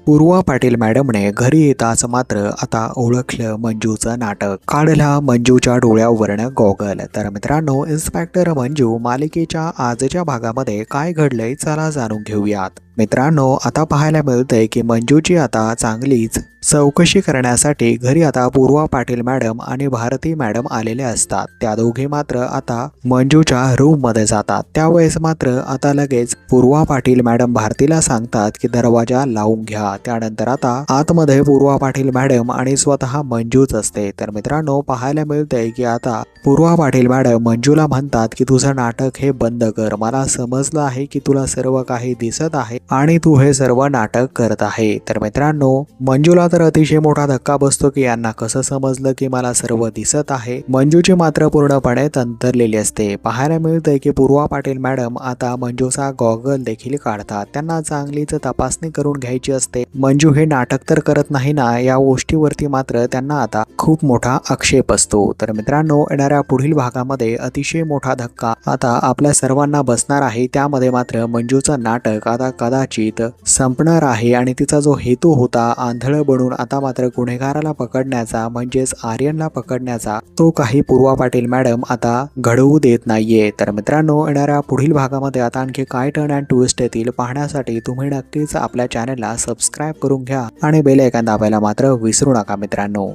पूर्वा पाटील मॅडमने घरी येताच मात्र आता ओळखलं मंजूचं नाटक, काढला मंजूच्या डोळ्यावरनं गॉगल। तर मित्रांनो, इन्स्पेक्टर मंजू मालिकेच्या आजच्या भागामध्ये काय घडलंय चला जाणून घेऊयात। मित्रांनो, आता पाहायला मिळतंय की मंजूची आता चांगलीच चौकशी करण्यासाठी घरी आता पूर्वा पाटील मॅडम आणि भारती मॅडम आलेले असतात। त्या दोघे मात्र आता मंजूच्या रूम मध्ये जातात। त्यावेळेस मात्र आता लगेच पूर्वा पाटील मॅडम भारतीला सांगतात की दरवाजा लावून घ्या। त्यानंतर आता आतमध्ये पूर्वा पाटील मॅडम आणि स्वतः मंजूच असते। तर मित्रांनो, पाहायला मिळतंय की आता पूर्वा पाटील मॅडम मंजूला म्हणतात की तुझं नाटक हे बंद कर, मला समजलं आहे की तुला सर्व काही दिसत आहे आणि तू हे सर्व नाटक करत आहे। तर मित्रांनो, मंजूला तर अतिशय मोठा धक्का बसतो की यांना कसं समजलं की मला सर्व दिसत आहे। मंजूची मात्र पूर्णपणे तंतरलेली असते। पाहायला मिळतंय की पूर्वा पाटील मॅडम आता मंजूचा गॉगल देखील काढतात। त्यांना चांगलीच तपासणी करून घ्यायची असते, मंजू हे नाटक तर करत नाही ना, या गोष्टीवरती मात्र त्यांना आता खूप मोठा आक्षेप असतो। तर मित्रांनो, येणाऱ्या पुढील भागामध्ये अतिशय मोठा धक्का आता आपल्या सर्वांना बसणार आहे। त्यामध्ये मात्र मंजूचं नाटक आता कदाचित संपणार आहे आणि तिचा जो हेतू होता आंधळ बनून आता मात्र गुन्हेगाराला पकडण्याचा, म्हणजेच आर्यनला पकडण्याचा, तो काही पूर्वा पाटील मॅडम आता घडवू देत नाहीये। तर मित्रांनो, येणाऱ्या पुढील भागामध्ये आता आणखी काय टर्न अँड ट्विस्ट येतील पाहण्यासाठी तुम्ही नक्कीच आपल्या चॅनलला सबस्क्राईब करून घ्या आणि बेल आयकॉन दाबायला मात्र विसरू नका मित्रांनो।